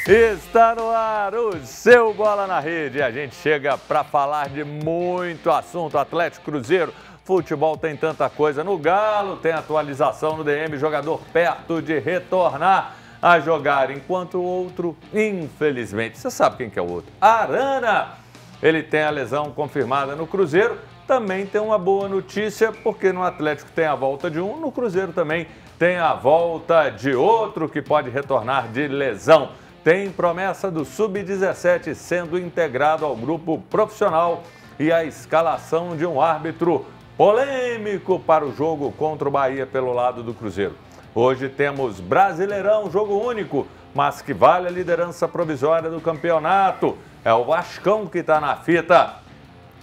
Está no ar o seu Bola na Rede. A gente chega para falar de muito assunto. Atlético, Cruzeiro, futebol tem tanta coisa. No Galo tem atualização no DM, jogador perto de retornar a jogar, enquanto o outro, infelizmente, você sabe quem que é o outro? Arana. Ele tem a lesão confirmada no Cruzeiro. Também tem uma boa notícia, porque no Atlético tem a volta de um, no Cruzeiro também tem a volta de outro que pode retornar de lesão. Tem promessa do Sub-17 sendo integrado ao grupo profissional e a escalação de um árbitro polêmico para o jogo contra o Bahia pelo lado do Cruzeiro. Hoje temos Brasileirão, jogo único, mas que vale a liderança provisória do campeonato. É o Vascão que está na fita.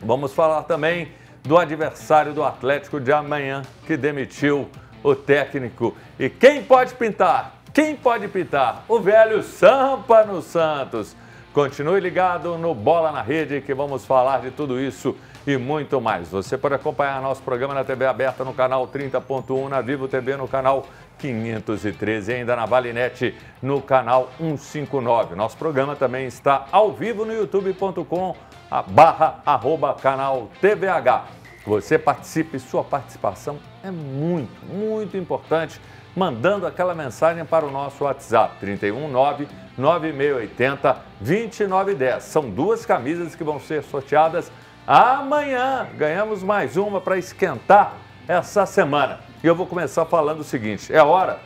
Vamos falar também do adversário do Atlético de amanhã, que demitiu o técnico. E quem pode pintar? Quem pode pintar? O velho Sampa no Santos. Continue ligado no Bola na Rede, que vamos falar de tudo isso e muito mais. Você pode acompanhar nosso programa na TV aberta no canal 30.1, na Vivo TV no canal 513 e ainda na Valinet no canal 159. Nosso programa também está ao vivo no youtube.com/canal TVH. Você participe, sua participação é muito importante, mandando aquela mensagem para o nosso WhatsApp, 319-9680-2910. São duas camisas que vão ser sorteadas amanhã. Ganhamos mais uma para esquentar essa semana. E eu vou começar falando o seguinte, é hora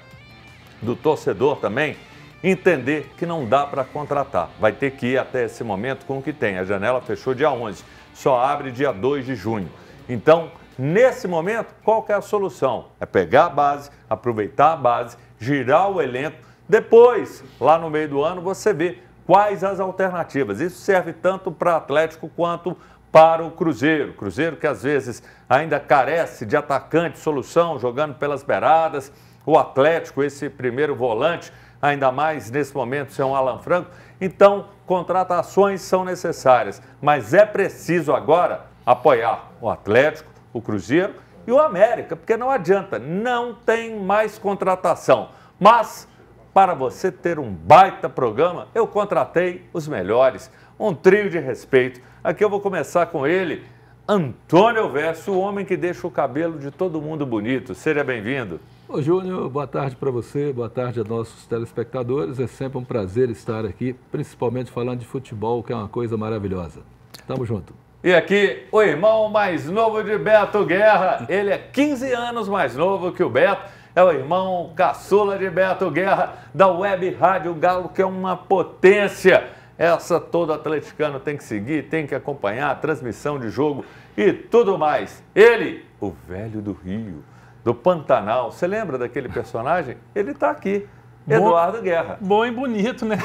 do torcedor também entender que não dá para contratar. Vai ter que ir até esse momento com o que tem. A janela fechou dia 11, só abre dia 2 de junho. Então, nesse momento, qual que é a solução? É pegar a base, aproveitar a base, girar o elenco. Depois, lá no meio do ano, você vê quais as alternativas. Isso serve tanto para o Atlético quanto para o Cruzeiro. Cruzeiro que às vezes ainda carece de atacante, solução, jogando pelas beiradas. O Atlético, esse primeiro volante, ainda mais nesse momento, sem um Alan Franco. Então, contratações são necessárias, mas é preciso agora apoiar o Atlético, o Cruzeiro e o América, porque não adianta, não tem mais contratação. Mas, para você ter um baita programa, eu contratei os melhores, um trio de respeito. Aqui eu vou começar com ele, Antônio Elvésio, o homem que deixa o cabelo de todo mundo bonito. Seja bem-vindo. Ô Júnior, boa tarde para você, boa tarde a nossos telespectadores. É sempre um prazer estar aqui, principalmente falando de futebol, que é uma coisa maravilhosa. Tamo junto. E aqui, o irmão mais novo de Beto Guerra. Ele é 15 anos mais novo que o Beto. É o irmão caçula de Beto Guerra, da Web Rádio Galo, que é uma potência. Essa todo atleticano tem que seguir, tem que acompanhar a transmissão de jogo e tudo mais. Ele, o velho do Rio, do Pantanal. Você lembra daquele personagem? Ele está aqui. Eduardo Guerra. Bom e bonito, né?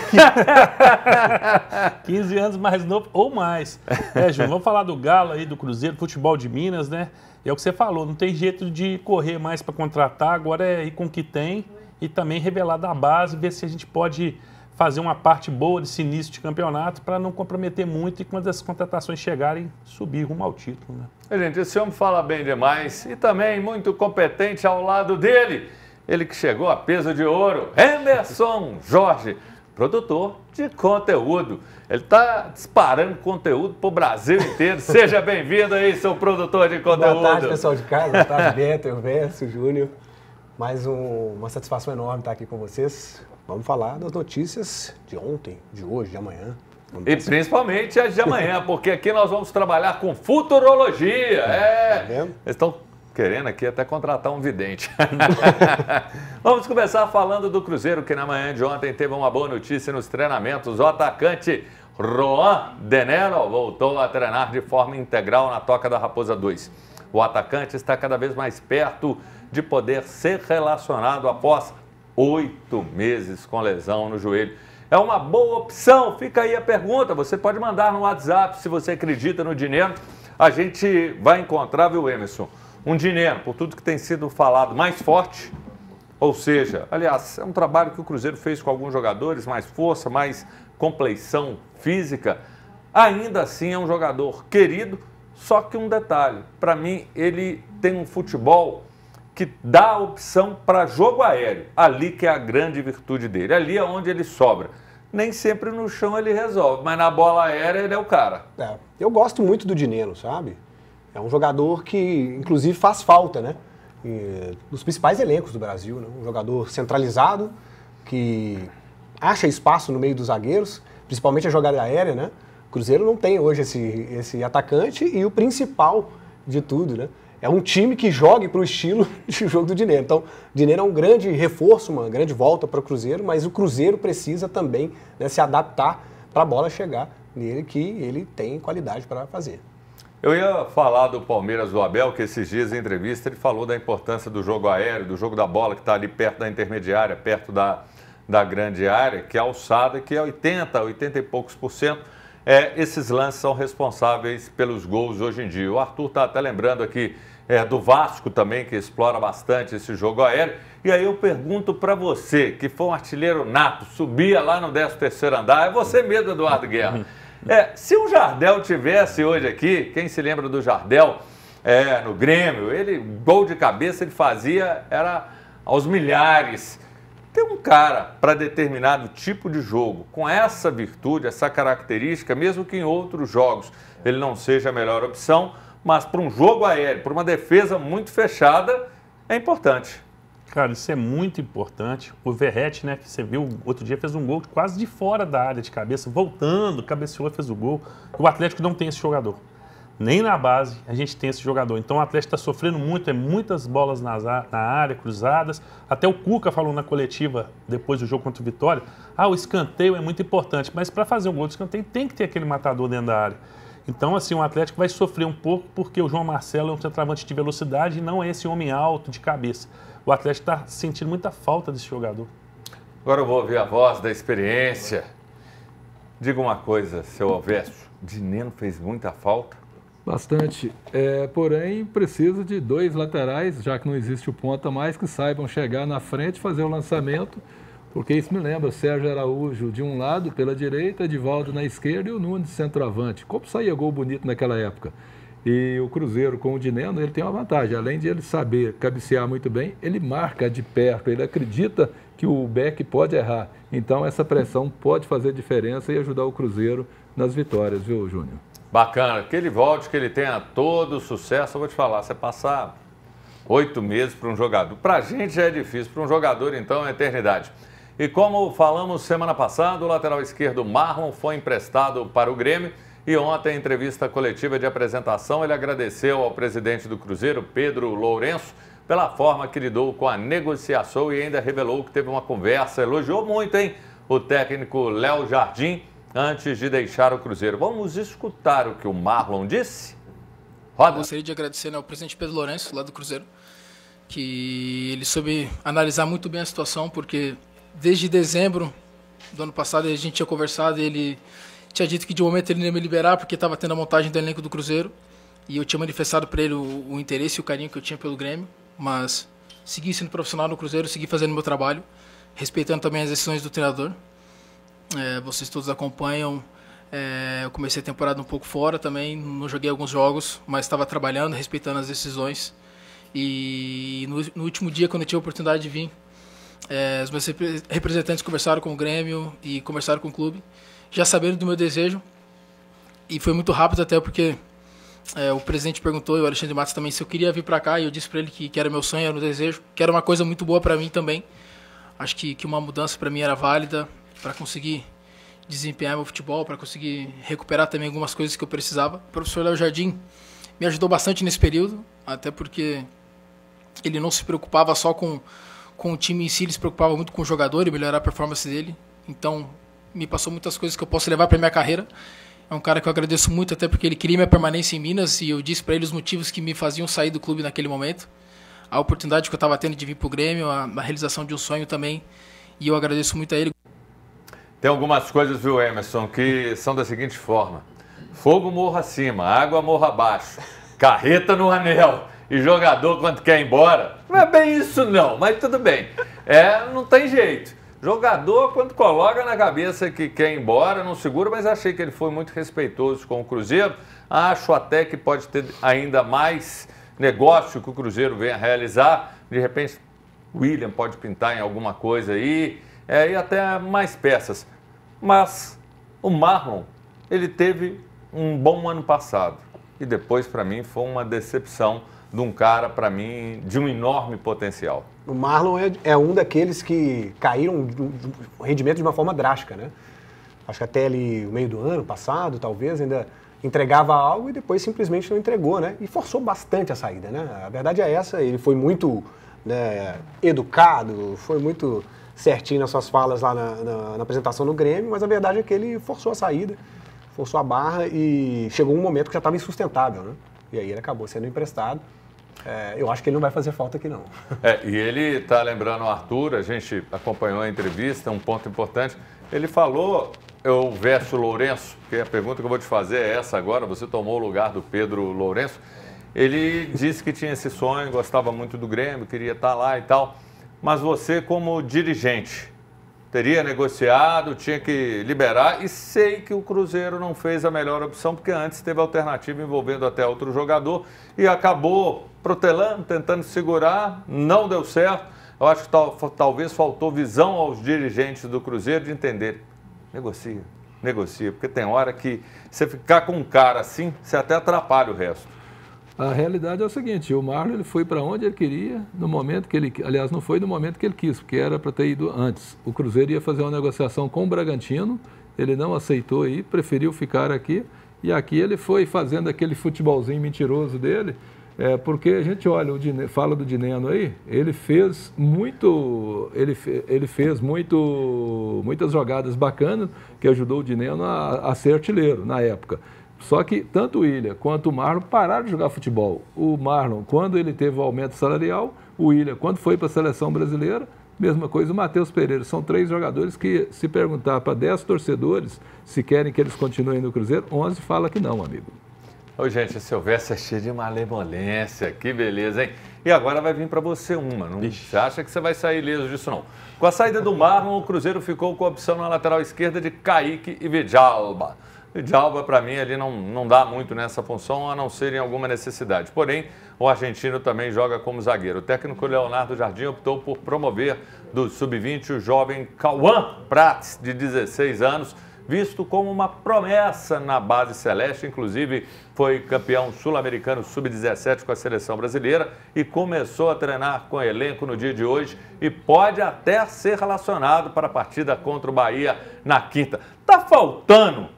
15 anos mais novo ou mais. Ju, vamos falar do Galo aí, do Cruzeiro, futebol de Minas, né? É o que você falou, não tem jeito de correr mais para contratar, agora é ir com o que tem e também revelar da base, ver se a gente pode fazer uma parte boa desse início de campeonato para não comprometer muito e quando as contratações chegarem, subir rumo ao título, né? Gente, esse homem fala bem demais e também muito competente ao lado dele. Ele que chegou a peso de ouro, Emerson Jorge, produtor de conteúdo. Ele está disparando conteúdo para o Brasil inteiro. Seja bem-vindo aí, seu produtor de conteúdo. Boa tarde, pessoal de casa. Boa tarde, Beto, Elvésio, Júnior. Mais uma satisfação enorme estar aqui com vocês. Vamos falar das notícias de ontem, de hoje, de amanhã. E principalmente as de amanhã, porque aqui nós vamos trabalhar com futurologia. Tá vendo? Eles estão querendo aqui até contratar um vidente. Vamos começar falando do Cruzeiro, que na manhã de ontem teve uma boa notícia nos treinamentos. O atacante Roan Denero voltou a treinar de forma integral na Toca da Raposa 2. O atacante está cada vez mais perto de poder ser relacionado após 8 meses com lesão no joelho. É uma boa opção? Fica aí a pergunta. Você pode mandar no WhatsApp se você acredita no dinheiro. A gente vai encontrar, viu, Emerson? Um dinheiro, por tudo que tem sido falado, mais forte, ou seja, aliás, é um trabalho que o Cruzeiro fez com alguns jogadores, mais força, mais compleição física, ainda assim é um jogador querido, só que um detalhe, para mim ele tem um futebol que dá a opção para jogo aéreo, ali que é a grande virtude dele, ali é onde ele sobra. nem sempre no chão ele resolve, mas na bola aérea ele é o cara. Eu gosto muito do Dineno, sabe? É um jogador que, inclusive, faz falta, né? Dos principais elencos do Brasil, né? Um jogador centralizado, que acha espaço no meio dos zagueiros, principalmente a jogada aérea, né? O Cruzeiro não tem hoje esse atacante e o principal de tudo, né? É um time que jogue para o estilo de jogo do Dineno. Então, o Dineno é um grande reforço, uma grande volta para o Cruzeiro, mas o Cruzeiro precisa também, né, se adaptar para a bola chegar nele, que ele tem qualidade para fazer. Eu ia falar do Palmeiras do Abel, que esses dias em entrevista ele falou da importância do jogo aéreo, do jogo da bola que está ali perto da intermediária, perto da grande área, que é a alçada, que é 80 e poucos %. Esses lances são responsáveis pelos gols hoje em dia. O Arthur está até lembrando aqui do Vasco também, que explora bastante esse jogo aéreo. E aí eu pergunto para você, que foi um artilheiro nato, subia lá no 13º andar, é você mesmo, Eduardo Guerra. Se o Jardel tivesse hoje aqui, quem se lembra do Jardel no Grêmio, gol de cabeça ele fazia, era aos milhares. Tem um cara para determinado tipo de jogo, com essa virtude, essa característica, mesmo que em outros jogos ele não seja a melhor opção, mas para um jogo aéreo, para uma defesa muito fechada, é importante. Cara, isso é muito importante. O Verratti, né, que você viu outro dia, fez um gol quase de fora da área de cabeça, voltando, cabeceou e fez o gol. O Atlético não tem esse jogador. Nem na base a gente tem esse jogador. Então o Atlético está sofrendo muito, muitas bolas na área, cruzadas. Até o Cuca falou na coletiva, depois do jogo contra o Vitória, o escanteio é muito importante, mas para fazer um gol de escanteio tem que ter aquele matador dentro da área. Então, assim, o Atlético vai sofrer um pouco porque o João Marcelo é um centroavante de velocidade e não é esse homem alto de cabeça. O Atlético está sentindo muita falta desse jogador. Agora eu vou ouvir a voz da experiência. Diga uma coisa, seu Alvécio, Dineno fez muita falta? Bastante. Porém, precisa de 2 laterais, já que não existe o ponta mais, que saibam chegar na frente, fazer o lançamento, porque isso me lembra Sérgio Araújo de um lado, pela direita, Edivaldo na esquerda e o Nunes de centroavante. Como saía gol bonito naquela época? E o Cruzeiro com o Dineno, ele tem uma vantagem. Além de ele saber cabecear muito bem, ele marca de perto, ele acredita que o Beck pode errar. Então, essa pressão pode fazer diferença e ajudar o Cruzeiro nas vitórias, viu, Júnior? Bacana, que ele volte, que ele tenha todo o sucesso. Eu vou te falar, você passar 8 meses para um jogador, para a gente já é difícil, para um jogador então é eternidade. E como falamos semana passada, o lateral esquerdo Marlon foi emprestado para o Grêmio e ontem, em entrevista coletiva de apresentação, ele agradeceu ao presidente do Cruzeiro, Pedro Lourenço, pela forma que lidou com a negociação e ainda revelou que teve uma conversa, elogiou muito, hein, o técnico Léo Jardim, antes de deixar o Cruzeiro. Vamos escutar o que o Marlon disse? Roda. Gostaria de agradecer ao presidente Pedro Lourenço, lá do Cruzeiro, que ele soube analisar muito bem a situação, porque desde dezembro do ano passado a gente tinha conversado e ele tinha dito que de momento ele não ia me liberar porque estava tendo a montagem do elenco do Cruzeiro e eu tinha manifestado para ele o interesse e o carinho que eu tinha pelo Grêmio, mas segui sendo profissional no Cruzeiro, segui fazendo meu trabalho, respeitando também as decisões do treinador. Vocês todos acompanham, eu comecei a temporada um pouco fora também, não joguei alguns jogos, mas estava trabalhando, respeitando as decisões. E no último dia, quando eu tive a oportunidade de vir, os meus representantes conversaram com o Grêmio e conversaram com o clube, já sabendo do meu desejo, e foi muito rápido até porque o presidente perguntou, e o Alexandre Matos também, se eu queria vir para cá, e eu disse para ele que era meu sonho, era um desejo, que era uma coisa muito boa para mim também. Acho que uma mudança para mim era válida, para conseguir desempenhar meu futebol, para conseguir recuperar também algumas coisas que eu precisava. O professor Léo Jardim me ajudou bastante nesse período, até porque ele não se preocupava só com o time em si, ele se preocupava muito com o jogador e melhorar a performance dele. Então, me passou muitas coisas que eu posso levar para minha carreira. É um cara que eu agradeço muito, até porque ele queria minha permanência em Minas e eu disse para ele os motivos que me faziam sair do clube naquele momento. A oportunidade que eu estava tendo de vir para o Grêmio, a realização de um sonho também, e eu agradeço muito a ele. Tem algumas coisas, viu, Emerson, que são da seguinte forma: fogo morro acima, água morro abaixo, carreta no anel e jogador quando quer ir embora. Não é bem isso não, mas tudo bem. Não tem jeito. Jogador, quando coloca na cabeça que quer ir embora, não segura, mas achei que ele foi muito respeitoso com o Cruzeiro. Acho até que pode ter ainda mais negócio que o Cruzeiro venha realizar. De repente, o William pode pintar em alguma coisa aí, e até mais peças. Mas o Marlon, ele teve um bom ano passado. E depois, para mim, foi uma decepção de um cara, para mim, de um enorme potencial. O Marlon é um daqueles que caíram o rendimento de uma forma drástica, né? Acho que até ali o meio do ano passado, talvez, ainda entregava algo e depois simplesmente não entregou, né? E forçou bastante a saída, né? A verdade é essa, ele foi muito, né, educado, foi muito certinho nas suas falas lá na apresentação no Grêmio, mas a verdade é que ele forçou a saída, forçou a barra e chegou um momento que já estava insustentável, né? E aí ele acabou sendo emprestado. Eu acho que ele não vai fazer falta aqui, não. E ele está lembrando o Arthur, a gente acompanhou a entrevista, um ponto importante. Ele falou, eu verso o Lourenço, porque a pergunta que eu vou te fazer é essa agora, você tomou o lugar do Pedro Lourenço. Ele disse que tinha esse sonho, gostava muito do Grêmio, queria estar lá e tal. Mas você, como dirigente, teria negociado, tinha que liberar, e sei que o Cruzeiro não fez a melhor opção, porque antes teve alternativa envolvendo até outro jogador e acabou protelando, tentando segurar, não deu certo. Eu acho que talvez faltou visão aos dirigentes do Cruzeiro de entender, negocia, porque tem hora que você ficar com um cara assim, você até atrapalha o resto. A realidade é o seguinte, o Marlon ele foi para onde ele queria, no momento que ele... Aliás, não foi no momento que ele quis, porque era para ter ido antes. O Cruzeiro ia fazer uma negociação com o Bragantino, ele não aceitou ir, preferiu ficar aqui, e aqui ele foi fazendo aquele futebolzinho mentiroso dele, porque a gente olha, fala do Dineno aí, ele fez muitas jogadas bacanas, que ajudou o Dineno a ser artilheiro na época. Só que tanto o Willian quanto o Marlon pararam de jogar futebol. O Marlon, quando ele teve o aumento salarial, o Willian, quando foi para a seleção brasileira, mesma coisa o Matheus Pereira. São 3 jogadores que, se perguntar para 10 torcedores se querem que eles continuem no Cruzeiro, 11 fala que não, amigo. Ô, gente, esse Silvestre é cheio de malemolência, que beleza, hein? E agora vai vir para você uma, não você acha que você vai sair liso disso, não. Com a saída do Marlon, o Cruzeiro ficou com a opção na lateral esquerda de Kaique e Vidalba. Vidalba, para mim, ali não dá muito nessa função, a não ser em alguma necessidade. Porém, o argentino também joga como zagueiro. O técnico Leonardo Jardim optou por promover do sub-20 o jovem Cauã Prats, de 16 anos, visto como uma promessa na base celeste. Inclusive, foi campeão sul-americano sub-17 com a seleção brasileira e começou a treinar com o elenco no dia de hoje e pode até ser relacionado para a partida contra o Bahia na quinta. Tá faltando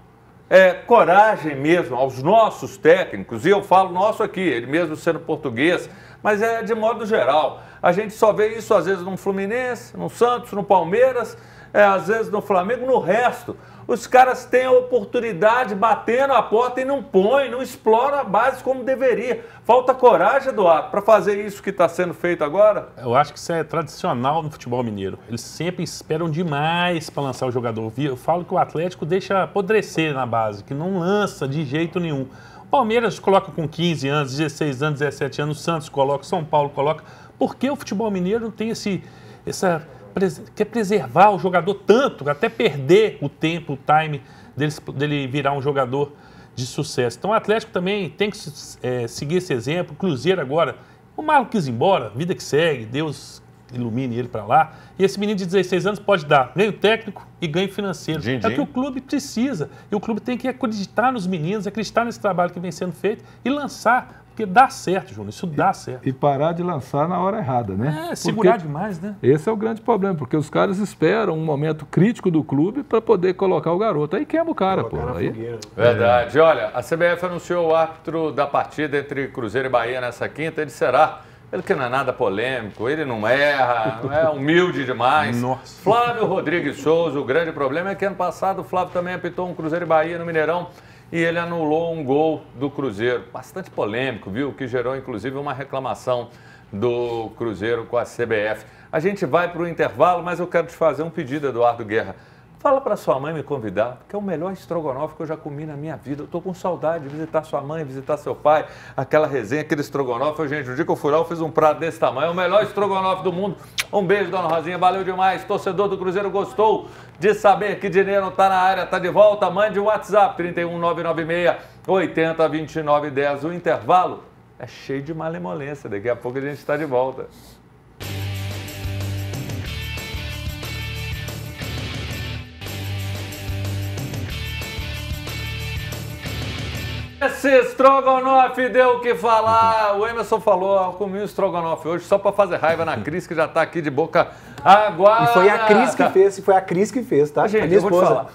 coragem mesmo aos nossos técnicos, e eu falo nosso aqui, ele mesmo sendo português, mas de modo geral. A gente só vê isso às vezes no Fluminense, no Santos, no Palmeiras, às vezes no Flamengo, no resto. Os caras têm a oportunidade batendo a porta e não põem, não exploram a base como deveria. Falta coragem, Eduardo, para fazer isso que está sendo feito agora? Eu acho que isso é tradicional no futebol mineiro. Eles sempre esperam demais para lançar o jogador. Eu falo que o Atlético deixa apodrecer na base, que não lança de jeito nenhum. O Palmeiras coloca com 15 anos, 16 anos, 17 anos, o Santos coloca, São Paulo coloca. Por que o futebol mineiro não tem quer preservar o jogador tanto, até perder o tempo, o time dele virar um jogador de sucesso? Então o Atlético também tem que seguir esse exemplo. O Cruzeiro agora, o Marlon quis ir embora, vida que segue, Deus ilumine ele para lá. E esse menino de 16 anos pode dar ganho técnico e ganho financeiro. É o que o clube precisa. E o clube tem que acreditar nos meninos, acreditar nesse trabalho que vem sendo feito e lançar. Porque dá certo, Júnior, isso dá certo. E parar de lançar na hora errada, né? Segurar demais, né? Esse é o grande problema, porque os caras esperam um momento crítico do clube para poder colocar o garoto. Aí quebra o cara, pô. Verdade. Olha, a CBF anunciou o árbitro da partida entre Cruzeiro e Bahia nessa quinta. Ele será, ele que não é nada polêmico, ele não erra, não é humilde demais. Nossa. Flávio Rodrigues Souza. O grande problema é que ano passado o Flávio também apitou um Cruzeiro e Bahia no Mineirão. E ele anulou um gol do Cruzeiro, bastante polêmico, viu? Que gerou, inclusive, uma reclamação do Cruzeiro com a CBF. A gente vai para o intervalo, mas eu quero te fazer um pedido, Eduardo Guerra. Fala para sua mãe me convidar, porque é o melhor estrogonofe que eu já comi na minha vida. Eu estou com saudade de visitar sua mãe, visitar seu pai, aquela resenha, aquele estrogonofe. Gente, o dia que eu fui lá, eu fiz um prato desse tamanho. É o melhor estrogonofe do mundo. Um beijo, dona Rosinha, valeu demais. Torcedor do Cruzeiro gostou de saber que dinheiro está na área, está de volta? Mande o WhatsApp, 31996-802910. O intervalo é cheio de malemolência. Daqui a pouco a gente está de volta. Esse estrogonofe deu o que falar. O Emerson falou, eu comi um estrogonofe hoje só para fazer raiva na Cris, que já está aqui de boca aguada. E foi a Cris que fez, tá? Gente, eu vou te falar.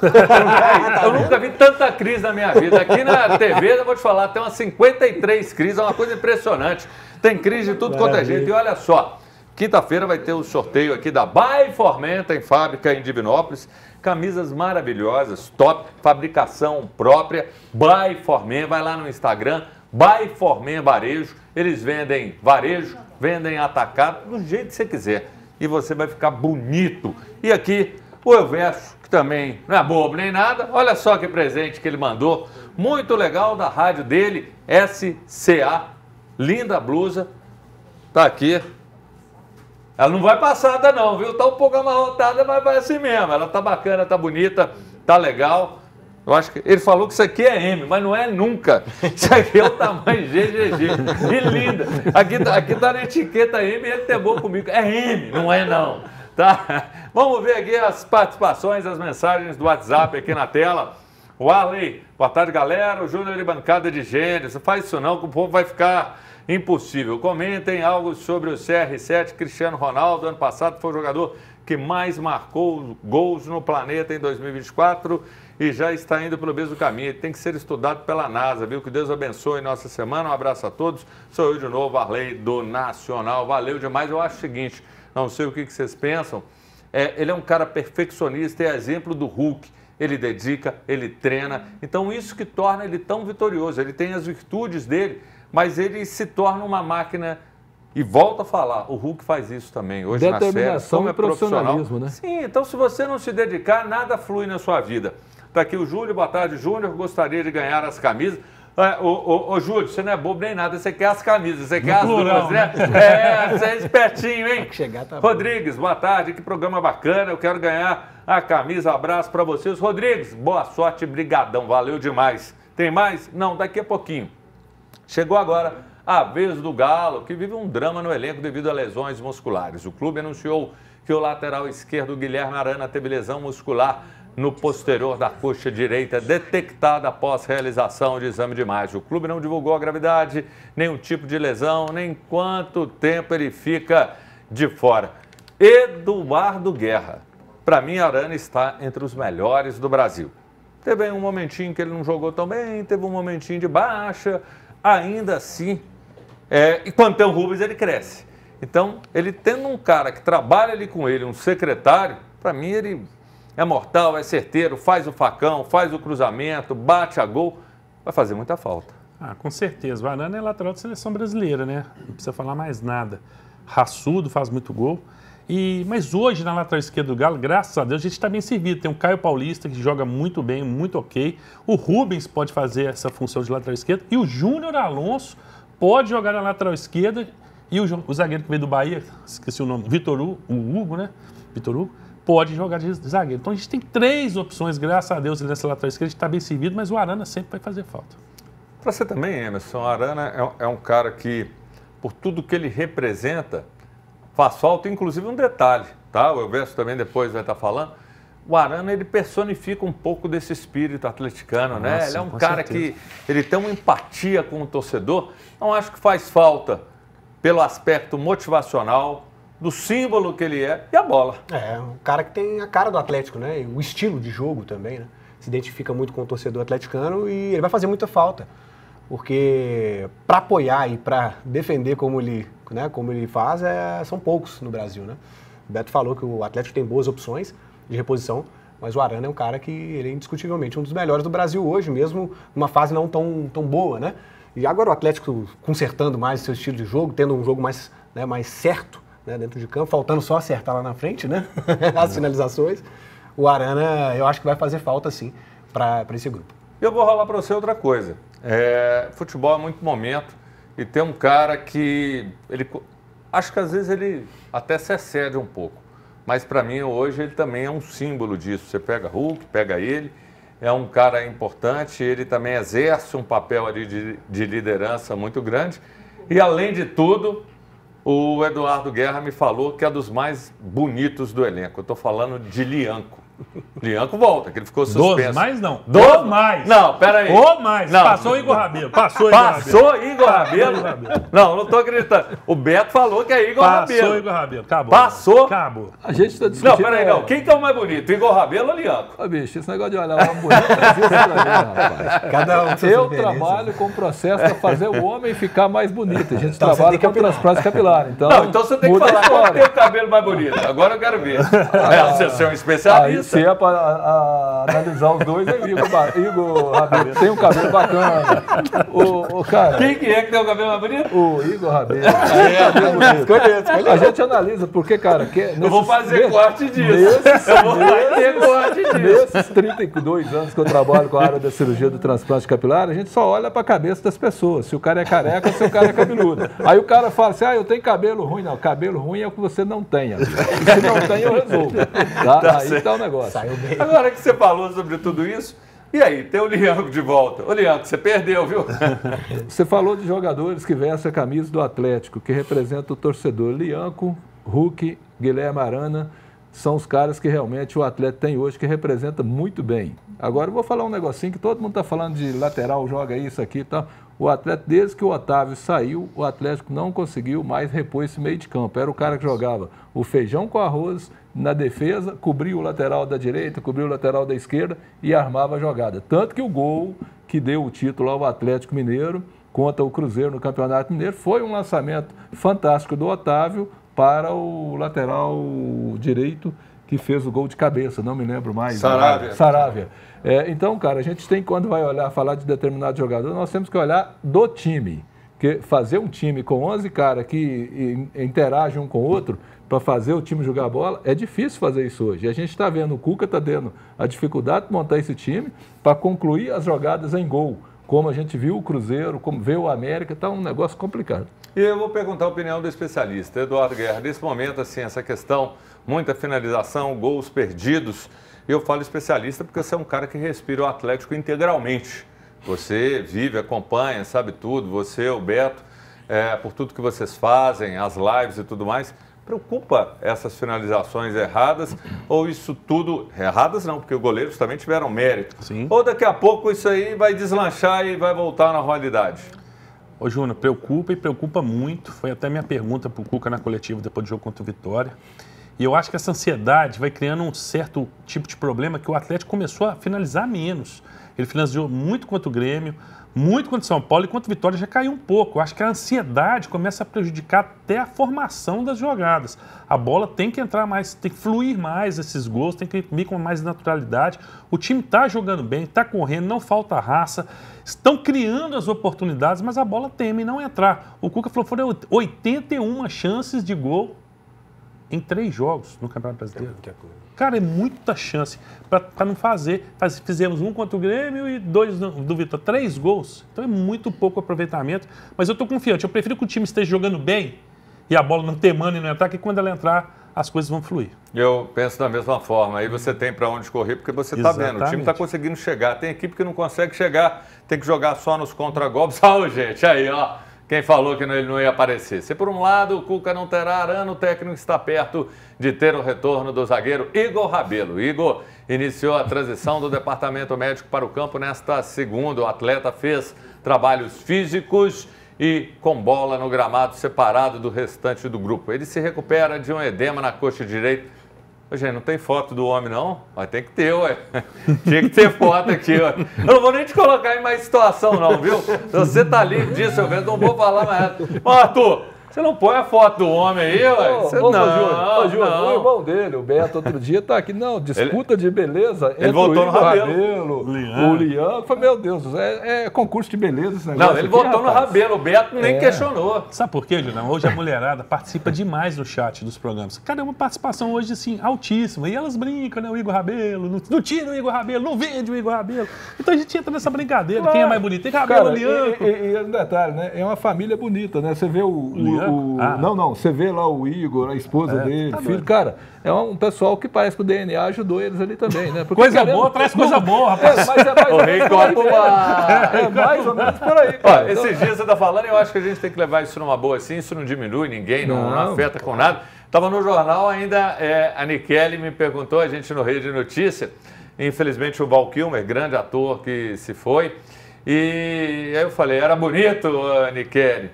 Eu nunca vi tanta Cris na minha vida. Aqui na TV, eu vou te falar, tem umas 53 Cris, é uma coisa impressionante. Tem Cris de tudo quanto é jeito. E olha só, quinta-feira vai ter o sorteio aqui da By Formenta, em fábrica em Divinópolis. Camisas maravilhosas, top, fabricação própria, By Formen, vai lá no Instagram, By Formen Varejo, eles vendem varejo, vendem atacado, do jeito que você quiser, e você vai ficar bonito. E aqui, o Elverso, que também não é bobo nem nada, olha só que presente que ele mandou, muito legal, da rádio dele, SCA, linda blusa, tá aqui. Ela não vai passada não, viu? Tá um pouco amarrotada, mas vai assim mesmo. Ela tá bacana, tá bonita, tá legal. Eu acho que ele falou que isso aqui é M, mas não é nunca. Isso aqui é o tamanho GGG. E linda. Aqui tá na etiqueta M e ele temou comigo. É M, não é não. Tá? Vamos ver aqui as participações, as mensagens do WhatsApp aqui na tela. O Arley, boa tarde, galera. O Júnior de bancada de gênios. Não faz isso não, que o povo vai ficar impossível. Comentem algo sobre o CR7. Cristiano Ronaldo, ano passado, foi o jogador que mais marcou gols no planeta em 2024 e já está indo pelo mesmo caminho. Ele tem que ser estudado pela NASA, viu? Que Deus abençoe nossa semana. Um abraço a todos. Sou eu de novo, Arley do Nacional. Valeu demais. Eu acho o seguinte, não sei o que vocês pensam, ele é um cara perfeccionista, é exemplo do Hulk. Ele dedica, ele treina. Então isso que torna ele tão vitorioso. Ele tem as virtudes dele, mas ele se torna uma máquina. E volta a falar, o Hulk faz isso também. Hoje nas férias, como é profissional. Né? Sim, então se você não se dedicar, nada flui na sua vida. Está aqui o Júlio, boa tarde, Júnior. Gostaria de ganhar as camisas. Ô Júlio, você não é bobo nem nada, você quer as camisas, você quer as duas, né? Você é espertinho, hein? Chegar, tá Rodrigues, boa tarde, que programa bacana, eu quero ganhar a camisa, abraço para vocês. Rodrigues, boa sorte, brigadão, valeu demais. Tem mais? Não, daqui a pouquinho. Chegou agora a vez do Galo, que vive um drama no elenco devido a lesões musculares. O clube anunciou que o lateral esquerdo Guilherme Arana teve lesão muscular no posterior da coxa direita, detectada após realização de exame de imagem. O clube não divulgou a gravidade, nem o tipo de lesão, nem quanto tempo ele fica de fora. Eduardo Guerra. Para mim, Arana está entre os melhores do Brasil. Teve um momentinho que ele não jogou tão bem, teve um momentinho de baixa, ainda assim, e quando tem o Rubens, ele cresce. Então, ele tendo um cara que trabalha ali com ele, um secretário, para mim ele é mortal, é certeiro, faz o facão, faz o cruzamento, bate a gol, vai fazer muita falta. Com certeza. O Arana é lateral de seleção brasileira, né? Não precisa falar mais nada. Raçudo, faz muito gol. Mas hoje, na lateral esquerda do Galo, graças a Deus, a gente está bem servido. Tem o Caio Paulista, que joga muito bem, muito ok. O Rubens pode fazer essa função de lateral esquerda. E o Júnior Alonso pode jogar na lateral esquerda. E o zagueiro que veio do Bahia, esqueci o nome, Vitor Hugo, né? Vitor Hugo, pode jogar de zagueiro. Então a gente tem 3 opções, graças a Deus, nessa lateral esquerda. A gente está bem servido, mas o Arana sempre vai fazer falta. Para você também, Emerson, o Arana é um cara que, por tudo que ele representa, faz falta, inclusive um detalhe, tá? O Elverso também depois vai estar falando. O Arana, ele personifica um pouco desse espírito atleticano, né? Nossa, ele é um cara que ele tem uma empatia com o torcedor. Não acho que faz falta pelo aspecto motivacional, do símbolo que ele é e a bola. Um cara que tem a cara do Atlético, né? E o estilo de jogo também, né? Se identifica muito com o torcedor atleticano e ele vai fazer muita falta. Porque para apoiar e para defender como ele faz, são poucos no Brasil, né? O Beto falou que o Atlético tem boas opções de reposição, mas o Arana é um cara que ele é indiscutivelmente um dos melhores do Brasil hoje, mesmo numa fase não tão boa, né? E agora o Atlético consertando mais o seu estilo de jogo, tendo um jogo mais certo, né, dentro de campo, faltando só acertar lá na frente, né? As finalizações. O Arana, eu acho que vai fazer falta, sim, para esse grupo. Eu vou rolar para você outra coisa. Futebol é muito momento e tem um cara que acho que às vezes ele até se excede um pouco, mas para mim hoje ele também é um símbolo disso. Você pega Hulk, pega ele, é um cara importante, ele também exerce um papel ali de liderança muito grande e além de tudo, o Eduardo Guerra me falou que é dos mais bonitos do elenco. Eu estou falando de Lianco. Lianco volta, que ele ficou suspenso. 12 mais não. 12 mais. Não, peraí. Ou mais. Não. Passou o Igor Rabelo. Passou Igor Rabelo? Não tô acreditando. O Beto falou que é Igor Rabelo. Passou Igor Rabelo. Acabou. Passou? Acabou. A gente está discutindo... Não, peraí, não. Quem que é o mais bonito? Igor Rabelo ou Lianco? Ô, bicho, esse negócio de olhar o homem bonito não existe pra mim, rapaz. Cada um com suas Eu diferenças. trabalho com o processo para fazer o homem ficar mais bonito. A gente Então, você trabalha tem com capilar. transplante capilar. Então, Não, então você tem que muda a falar qual que história. tem o cabelo mais bonito. Agora eu quero ver. Você é um Aí, especialista. se é para analisar os dois, é o Igor Rabelo. Tem um cabelo bacana. O cara, Quem que é que tem o cabelo mais bonito? o Igor Rabelo. A gente analisa, porque, cara... Eu vou fazer corte disso. Eu vou fazer corte disso. Nesses 32 anos que eu trabalho com a área da cirurgia do transplante capilar, a gente só olha para a cabeça das pessoas, se o cara é careca ou se o cara é cabeludo. Aí o cara fala assim, eu tenho cabelo ruim. Não, cabelo ruim é o que você não tem, amigo. E se não tem, eu resolvo. Tá? Aí está o negócio. Agora que você falou sobre tudo isso, e aí, tem o Lianco de volta. Ô, Lianco, você perdeu, viu? Você falou de jogadores que vestem a camisa do Atlético, que representa o torcedor. Lianco, Hulk, Guilherme Arana, são os caras que realmente o Atlético tem hoje, que representa muito bem. Agora eu vou falar um negocinho que todo mundo está falando de lateral, joga isso aqui e tal. O Atlético, desde que o Otávio saiu, o Atlético não conseguiu mais repor esse meio de campo. Era o cara que jogava o feijão com arroz na defesa, cobria o lateral da direita, cobria o lateral da esquerda e armava a jogada. Tanto que o gol que deu o título ao Atlético Mineiro contra o Cruzeiro no Campeonato Mineiro foi um lançamento fantástico do Otávio para o lateral direito que fez o gol de cabeça, não me lembro mais. Saravia. Então, cara, a gente tem, quando vai olhar, falar de determinado jogador, nós temos que olhar do time. Porque fazer um time com 11 caras que interagem um com o outro para fazer o time jogar bola, é difícil fazer isso hoje. E a gente está vendo, o Cuca está tendo a dificuldade de montar esse time para concluir as jogadas em gol. Como a gente viu o Cruzeiro, como vê o América, está um negócio complicado. E eu vou perguntar a opinião do especialista, Eduardo Guerra. Nesse momento, assim, essa questão, muita finalização, gols perdidos. Eu falo especialista porque você é um cara que respira o Atlético integralmente. Você vive, acompanha, sabe tudo, você, o Beto, por tudo que vocês fazem, as lives e tudo mais. Preocupa essas finalizações erradas ou isso tudo... Erradas não, porque os goleiros também tiveram mérito. Sim. Ou daqui a pouco isso aí vai deslanchar e vai voltar na realidade? Ô, Júnior, preocupa e preocupa muito. Foi até minha pergunta para o Cuca na coletiva depois do jogo contra o Vitória. E eu acho que essa ansiedade vai criando um certo tipo de problema que o Atlético começou a finalizar menos. Ele finalizou muito contra o Grêmio, muito contra o São Paulo, e contra o Vitória já caiu um pouco. Eu acho que a ansiedade começa a prejudicar até a formação das jogadas. A bola tem que entrar mais, tem que fluir mais esses gols, tem que vir com mais naturalidade. O time está jogando bem, está correndo, não falta raça, estão criando as oportunidades, mas a bola teme não entrar. O Cuca falou que foram 81 chances de gol em 3 jogos no Campeonato Brasileiro. Cara, é muita chance para não fazer. Fizemos 1 contra o Grêmio e 2 do Vitória. 3 gols. Então é muito pouco aproveitamento. Mas eu estou confiante. Eu prefiro que o time esteja jogando bem e a bola não temando e não entrar, que quando ela entrar, as coisas vão fluir. Eu penso da mesma forma. Aí você tem para onde correr, porque você está vendo. O time está conseguindo chegar. Tem equipe que não consegue chegar, tem que jogar só nos contragolpes. Gente, aí, ó. Quem falou que ele não ia aparecer? Se por um lado o Cuca não terá Arana, o técnico está perto de ter o retorno do zagueiro Igor Rabelo. Igor iniciou a transição do departamento médico para o campo nesta segunda. O atleta fez trabalhos físicos e com bola no gramado separado do restante do grupo. Ele se recupera de um edema na coxa direita. Gente, não tem foto do homem, não? Mas tem que ter, ué. Tinha que ter foto aqui, ué. Eu não vou nem te colocar em mais situação, não, viu? Você tá livre disso, eu não vou falar mais nada. Mas, Arthur, você não põe a foto do homem aí, ué? Você Júnior, o irmão dele, o Beto, outro dia tá aqui. Não, disputa de beleza. Ele voltou no Rabelo. O Lian. Falei, meu Deus, é concurso de beleza esse negócio. Não, ele voltou no Rabelo. O Beto nem questionou. Sabe por quê, Julião? Hoje a mulherada participa demais no chat dos programas. Cara, é uma participação hoje, assim, altíssima. E elas brincam, né? O Igor Rabelo, não tira o Igor Rabelo, não vende o Igor Rabelo. Então a gente entra nessa brincadeira. Quem é mais bonito? Tem Rabelo, Lian. E um detalhe, né? É uma família bonita, né? Você vê Não, você vê lá o Igor, a esposa dele, filho. Doido. Cara, é um pessoal que parece que o DNA ajudou eles ali também, né? Porque, Coisa boa, traz coisa boa, rapaz. Mas é mais ou menos por aí mesmo. Copa. É mais ou menos por aí, Ó, cara. esses dias você tá falando, eu acho que a gente tem que levar isso numa boa assim, isso não diminui ninguém, não afeta com nada. Estava no jornal ainda, a Nikele me perguntou, a gente no Rede Notícia, infelizmente o Val Kilmer, grande ator que se foi, e aí eu falei, era bonito, Nikele.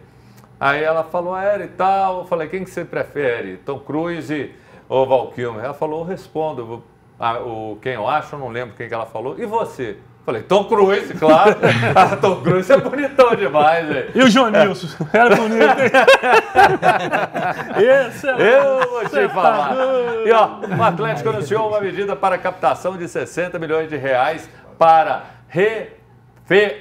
Aí ela falou, era e tal, eu falei, quem que você prefere, Tom Cruise ou Val Kilmer? Ela falou, eu respondo, quem eu acho, eu não lembro quem que ela falou, e você? Falei, Tom Cruise, claro. Tom Cruise é bonitão demais, velho. E o João Nilson? Era bonito, hein? Eu vou te falar. E ó, o Atlético anunciou uma medida para a captação de 60 milhões de reais para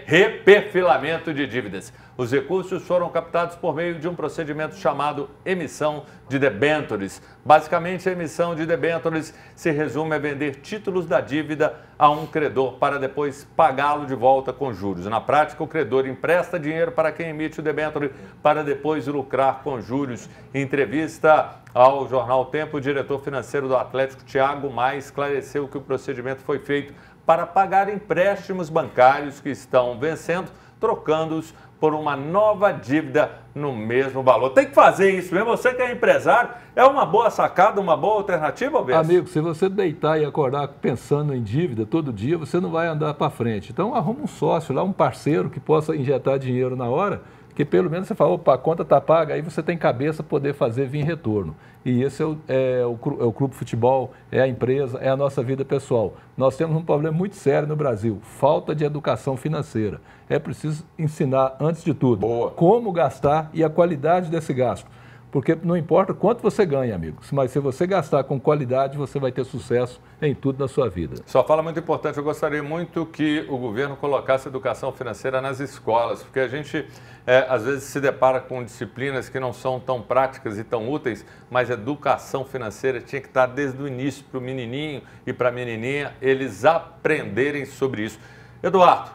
reperfilamento de dívidas. Os recursos foram captados por meio de um procedimento chamado emissão de debêntures. Basicamente, a emissão de debêntures se resume a vender títulos da dívida a um credor para depois pagá-lo de volta com juros. Na prática, o credor empresta dinheiro para quem emite o debênture para depois lucrar com juros. Em entrevista ao jornal Tempo, o diretor financeiro do Atlético, Thiago Maia, esclareceu que o procedimento foi feito para pagar empréstimos bancários que estão vencendo, trocando-os por uma nova dívida no mesmo valor. Tem que fazer isso mesmo. Você que é empresário, é uma boa sacada, uma boa alternativa, Alves? Amigo, se você deitar e acordar pensando em dívida todo dia, você não vai andar para frente. Então arruma um sócio lá, um parceiro que possa injetar dinheiro na hora, que pelo menos você fala, opa, a conta está paga, aí você tem cabeça para poder fazer vir retorno. E esse é o clube de futebol, é a empresa, é a nossa vida pessoal. Nós temos um problema muito sério no Brasil, falta de educação financeira. É preciso ensinar, antes de tudo, como gastar e a qualidade desse gasto. Porque não importa quanto você ganha, amigo, mas se você gastar com qualidade, você vai ter sucesso em tudo na sua vida. Só fala muito importante, eu gostaria muito que o governo colocasse educação financeira nas escolas, porque a gente às vezes se depara com disciplinas que não são tão práticas e tão úteis, mas educação financeira tinha que estar desde o início para o menininho e para a menininha, eles aprenderem sobre isso. Eduardo,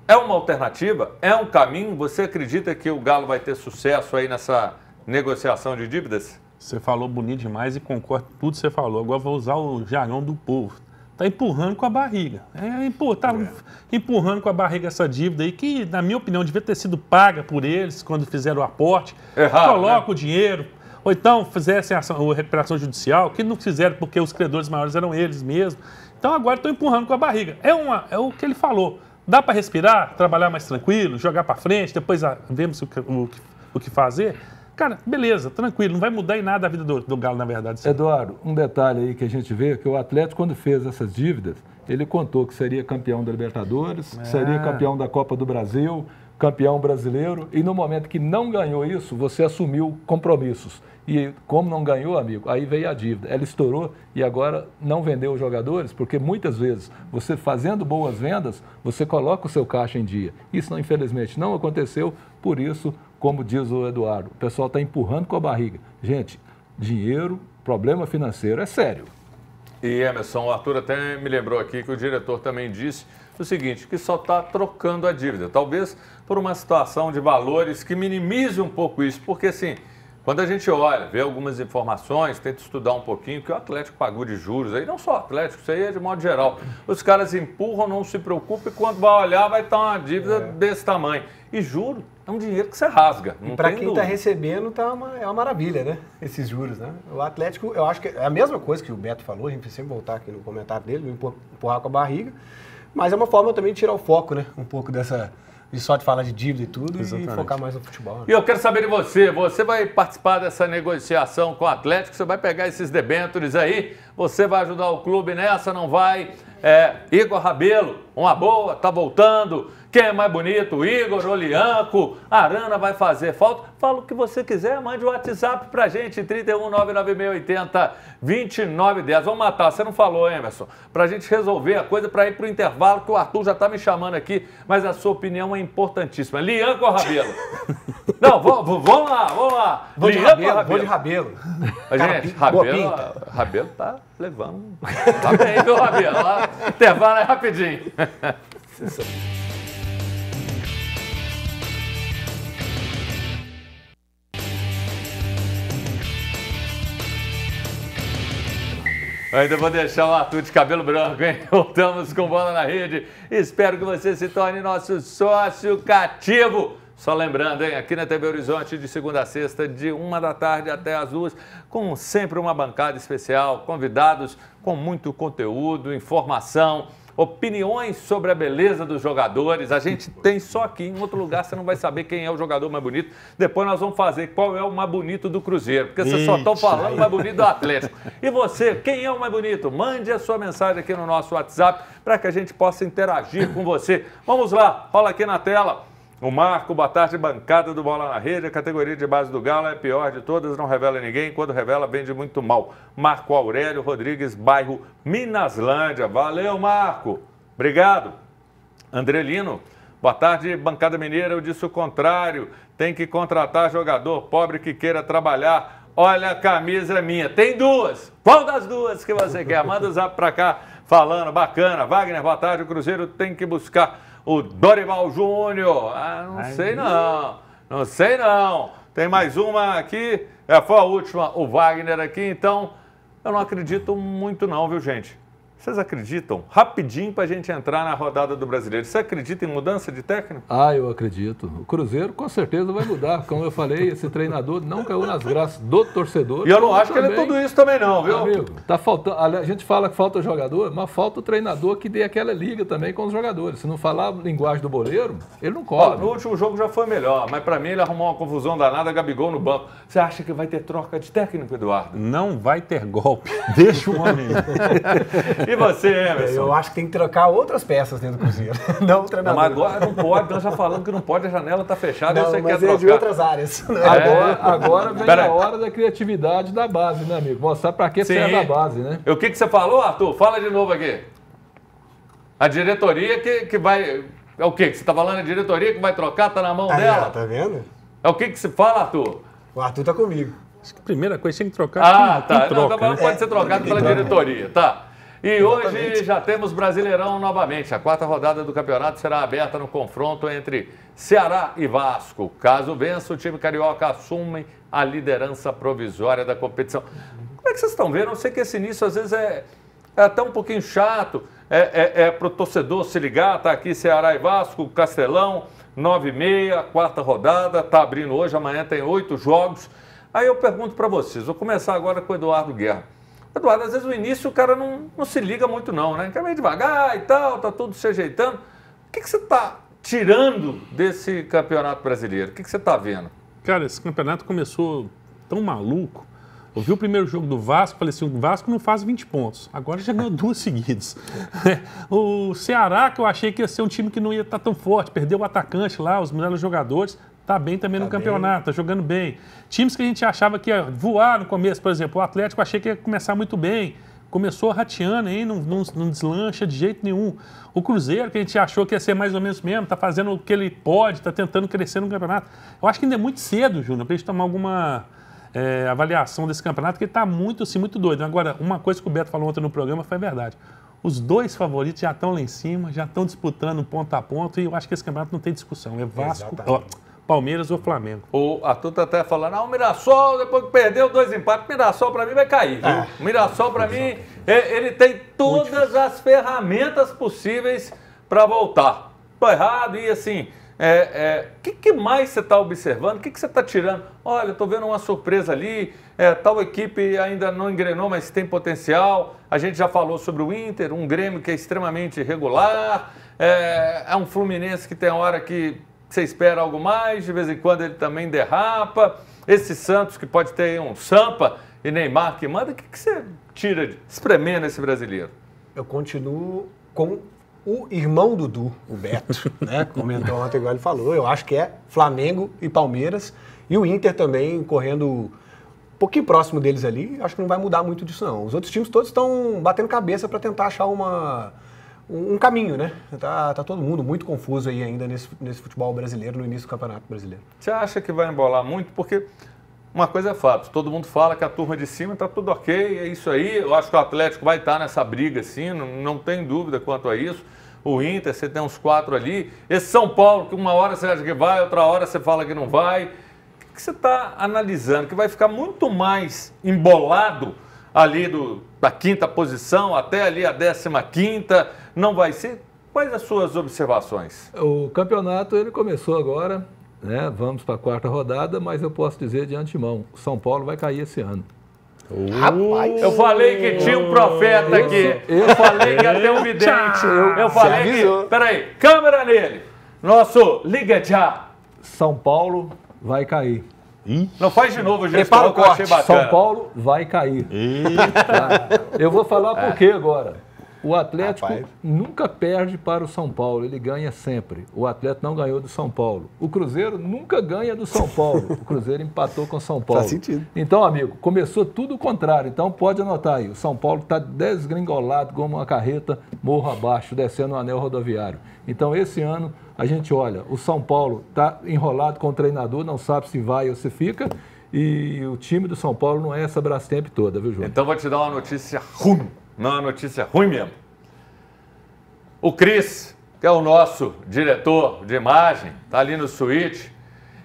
é uma alternativa? É um caminho? Você acredita que o Galo vai ter sucesso aí nessa negociação de dívidas? Você falou bonito demais e concordo com tudo que você falou. Agora vou usar o jargão do povo. Está empurrando com a barriga. Empurrando com a barriga essa dívida aí que, na minha opinião, devia ter sido paga por eles quando fizeram o aporte. Coloca o dinheiro. Ou então fizessem a recuperação judicial, que não fizeram porque os credores maiores eram eles mesmos. Então agora estão empurrando com a barriga. É o que ele falou. Dá para respirar, trabalhar mais tranquilo, jogar para frente, depois vemos o que fazer. Cara, beleza, tranquilo, não vai mudar em nada a vida do Galo, na verdade. Sim. Eduardo, um detalhe aí que a gente vê, que o Atlético, quando fez essas dívidas, ele contou que seria campeão da Libertadores, seria campeão da Copa do Brasil, campeão brasileiro, e no momento que não ganhou isso, você assumiu compromissos. E como não ganhou, amigo, aí veio a dívida. Ela estourou e agora não vendeu os jogadores, porque muitas vezes, você fazendo boas vendas, você coloca o seu caixa em dia. Isso, infelizmente, não aconteceu, por isso, como diz o Eduardo, o pessoal está empurrando com a barriga. Gente, dinheiro, problema financeiro é sério. E Emerson, o Arthur até me lembrou aqui que o diretor também disse o seguinte, que só está trocando a dívida. Talvez por uma situação de valores que minimize um pouco isso, porque assim, quando a gente olha, vê algumas informações, tenta estudar um pouquinho, que o Atlético pagou de juros, aí não só o Atlético, isso aí é de modo geral. Os caras empurram, não se preocupam, e quando vai olhar vai estar uma dívida desse tamanho. E juro, é um dinheiro que você rasga. E para quem está recebendo, é uma maravilha, né? Esses juros, né? O Atlético, eu acho que é a mesma coisa que o Beto falou, a gente precisa sempre voltar aqui no comentário dele, empurrar com a barriga, mas é uma forma também de tirar o foco, né? Um pouco de só de falar de dívida e tudo. Exatamente. E focar mais no futebol. Né? E eu quero saber de você, você vai participar dessa negociação com o Atlético, você vai pegar esses debêntures aí, você vai ajudar o clube nessa, não vai? Igor Rabelo, uma boa, tá voltando. Quem é mais bonito? Igor, Olianco, Arana vai fazer falta? Fala o que você quiser, mande o WhatsApp pra gente, 31996802910. Vamos matar, você não falou, Emerson, pra gente resolver a coisa, pra ir pro intervalo, que o Arthur já tá me chamando aqui, mas a sua opinião é importantíssima. Lianco ou Rabelo? Não, vamos lá. Vou de Rabelo. Gente, Rabelo tá levando. Tá bem, viu, Rabelo? Intervalo é rapidinho. Ainda vou deixar o Arthur de cabelo branco, hein? Voltamos com Bola na Rede. Espero que você se torne nosso sócio cativo. Só lembrando, hein, aqui na TV Horizonte, de segunda a sexta, de 1 da tarde até as 2, com sempre uma bancada especial, convidados com muito conteúdo, informação, opiniões sobre a beleza dos jogadores. A gente tem só aqui, em outro lugar você não vai saber quem é o jogador mais bonito. Depois nós vamos fazer qual é o mais bonito do Cruzeiro, porque vocês só estão falando o mais bonito do Atlético. E você, quem é o mais bonito? Mande a sua mensagem aqui no nosso WhatsApp para que a gente possa interagir com você. Vamos lá, fala aqui na tela. O Marco, boa tarde, bancada do Bola na Rede. A categoria de base do Galo é a pior de todas, não revela ninguém. Quando revela, vende muito mal. Marco Aurélio Rodrigues, bairro Minaslândia. Valeu, Marco. Obrigado. Andrelino, boa tarde, bancada mineira. Eu disse o contrário. Tem que contratar jogador pobre que queira trabalhar. Olha, a camisa é minha. Tem duas. Qual das duas que você quer? Manda o zap pra cá falando. Bacana. Wagner, boa tarde. O Cruzeiro tem que buscar o Dorival Júnior. Não sei não. Não sei não. Tem mais uma aqui. Foi a última. O Wagner aqui. Então, eu não acredito muito não, viu, gente? Vocês acreditam? Rapidinho para a gente entrar na rodada do Brasileiro. Você acredita em mudança de técnico? Eu acredito. O Cruzeiro com certeza vai mudar. Como eu falei, esse treinador não caiu nas graças do torcedor. E eu não acho que ele é tudo isso também não, viu? Amigo, tá faltando. A gente fala que falta jogador, mas falta o treinador que dê aquela liga também com os jogadores. Se não falar a linguagem do boleiro, ele não corre. No último jogo já foi melhor, mas para mim ele arrumou uma confusão danada, Gabigol no banco. Você acha que vai ter troca de técnico, Eduardo? Não vai ter golpe. Deixa o homem. E você, Emerson? Eu acho que tem que trocar outras peças dentro do Cruzeiro. Não o treinador. Mas agora não pode, nós já falando que não pode, a janela está fechada, não, você mas quer trocar. de outras áreas. Agora vem a hora da criatividade da base, né, amigo? Mostrar para que serve a base, né? O que você falou, Arthur? Fala de novo aqui. A diretoria que vai... É o quê? Que você está falando? A diretoria que vai trocar, está na mão dela? Tá vendo? É o que se fala, Arthur? O Arthur tá comigo. Acho que a primeira coisa tem que trocar. Tá. Troca, não pode ser trocado pela diretoria, tá? E exatamente. Hoje já temos Brasileirão novamente. A 4ª rodada do campeonato será aberta no confronto entre Ceará e Vasco. Caso vença, o time carioca assume a liderança provisória da competição. Como é que vocês estão vendo? Eu sei que esse início às vezes é até um pouquinho chato. Para o torcedor se ligar. Tá aqui Ceará e Vasco, Castelão, 9h30, 4ª rodada. Está abrindo hoje, amanhã tem 8 jogos. Aí eu pergunto para vocês, vou começar agora com o Eduardo Guerra. Eduardo, às vezes no início o cara não se liga muito não, né? Quer meio devagar e tal, tá tudo se ajeitando. O que você está tirando desse campeonato brasileiro? O que você está vendo? Cara, esse campeonato começou tão maluco. Eu vi o primeiro jogo do Vasco, falei assim, o Vasco não faz 20 pontos. Agora já ganhou 2 seguidas. O Ceará, que eu achei que ia ser um time que não ia estar tão forte, perdeu o atacante lá, os melhores jogadores. Tá bem também no campeonato, tá jogando bem. Times que a gente achava que ia voar no começo, por exemplo, o Atlético eu achei que ia começar muito bem. Começou rateando aí, não deslancha de jeito nenhum. O Cruzeiro, que a gente achou que ia ser mais ou menos mesmo, tá fazendo o que ele pode, tá tentando crescer no campeonato. Eu acho que ainda é muito cedo, Júnior, pra gente tomar alguma avaliação desse campeonato, que ele tá muito doido. Agora, uma coisa que o Beto falou ontem no programa foi verdade. Os 2 favoritos já estão lá em cima, já estão disputando ponto a ponto, e eu acho que esse campeonato não tem discussão. É Vasco... Palmeiras ou Flamengo. O Arthur tá até falando, o Mirassol, depois que perdeu 2 empates, o Mirassol para mim vai cair, viu? O Mirassol para mim, ele tem todas as ferramentas possíveis para voltar. Tô errado e assim, que mais você está observando? O que você está tirando? Olha, eu tô vendo uma surpresa ali, tal equipe ainda não engrenou, mas tem potencial. A gente já falou sobre o Inter, um Grêmio que é extremamente irregular, é um Fluminense que tem hora que você espera algo mais, de vez em quando ele também derrapa. Esse Santos que pode ter um Sampa e Neymar que manda, o que você tira espremendo esse brasileiro? Eu continuo com o irmão Dudu, o Beto, né? Comentou ontem, igual ele falou. Eu acho que é Flamengo e Palmeiras. E o Inter também correndo um pouquinho próximo deles ali. Acho que não vai mudar muito disso, não. Os outros times todos estão batendo cabeça para tentar achar um caminho, né? Tá todo mundo muito confuso aí ainda nesse futebol brasileiro, no início do Campeonato Brasileiro. Você acha que vai embolar muito? Porque uma coisa é fato, todo mundo fala que a turma de cima tá tudo ok, é isso aí. Eu acho que o Atlético vai estar nessa briga, sim, não tem dúvida quanto a isso. O Inter, você tem uns 4 ali. Esse São Paulo, que uma hora você acha que vai, outra hora você fala que não vai. O que você está analisando? Que vai ficar muito mais embolado ali da 5ª posição até ali a 15ª, não vai ser? Quais as suas observações? O campeonato ele começou agora, né? Vamos para a 4ª rodada, mas eu posso dizer de antemão, o São Paulo vai cair esse ano. Rapaz! Eu falei que tinha um profeta aqui. Eu falei que ia ter um vidente. Eu falei que... Peraí, câmera nele. Nosso Liga Já. São Paulo vai cair. Não faz de novo, gente. Prepara o corte. São Paulo vai cair. Tá? Eu vou falar por quê agora. O Atlético nunca perde para o São Paulo, ele ganha sempre. O Atlético não ganhou do São Paulo. O Cruzeiro nunca ganha do São Paulo. O Cruzeiro empatou com o São Paulo. Faz sentido. Então, amigo, começou tudo o contrário. Então, pode anotar aí. O São Paulo está desgringolado como uma carreta morro abaixo, descendo o anel rodoviário. Então, esse ano, a gente olha, o São Paulo está enrolado com o treinador, não sabe se vai ou se fica. E o time do São Paulo não é essa Brastemp toda, viu, João? Então, vou te dar uma notícia ruim. Não é uma notícia ruim mesmo. O Cris, que é o nosso diretor de imagem, está ali no suíte,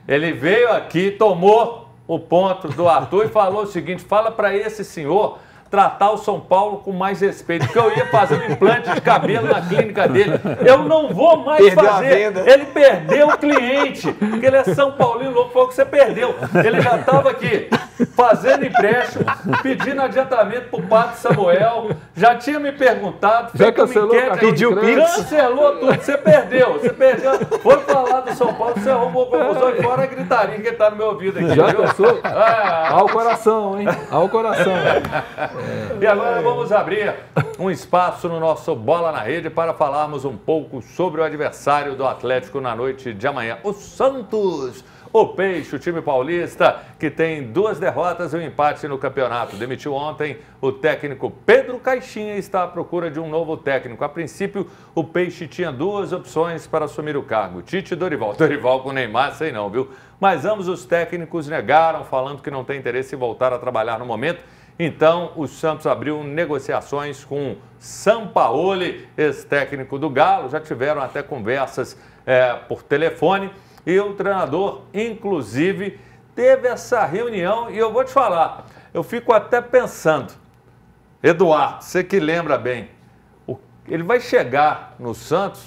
ele veio aqui, tomou o ponto do Arthur e falou o seguinte, fala para esse senhor tratar o São Paulo com mais respeito, porque eu ia fazer um implante de cabelo na clínica dele. Eu não vou mais Perdeu fazer. a venda. Ele perdeu o cliente, porque ele é São Paulino louco, foi o que você perdeu. Ele já estava aqui fazendo empréstimo, pedindo adiantamento para o Padre Samuel, já tinha me perguntado, já cancelou, pediu Pix. cancelou tudo, você perdeu. Foi falar do São Paulo, você arrumou confusão e fora a gritaria que está no meu ouvido aqui. Já viu? pensou? Ao coração, hein? Ao coração. E agora vamos abrir um espaço no nosso Bola na Rede para falarmos um pouco sobre o adversário do Atlético na noite de amanhã. O Santos, o Peixe, o time paulista, que tem 2 derrotas e um empate no campeonato. Demitiu ontem o técnico Pedro Caixinha e está à procura de um novo técnico. A princípio, o Peixe tinha 2 opções para assumir o cargo, Tite e Dorival. Dorival com o Neymar, sei não, viu? Mas ambos os técnicos negaram, falando que não tem interesse em voltar a trabalhar no momento. Então, o Santos abriu negociações com Sampaoli, ex-técnico do Galo. Já tiveram até conversas por telefone. E o treinador, inclusive, teve essa reunião. E eu vou te falar, eu fico até pensando, Eduardo, você que lembra bem, ele vai chegar no Santos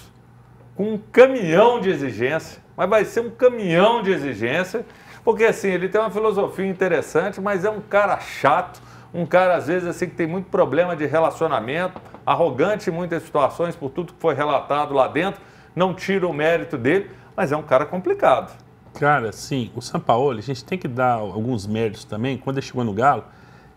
com um caminhão de exigência, mas vai ser um caminhão de exigência, porque assim, ele tem uma filosofia interessante, mas é um cara chato. Um cara, às vezes, assim, que tem muito problema de relacionamento, arrogante em muitas situações por tudo que foi relatado lá dentro, não tira o mérito dele, mas é um cara complicado. Cara, sim, o Sampaoli, a gente tem que dar alguns méritos também. Quando ele chegou no Galo,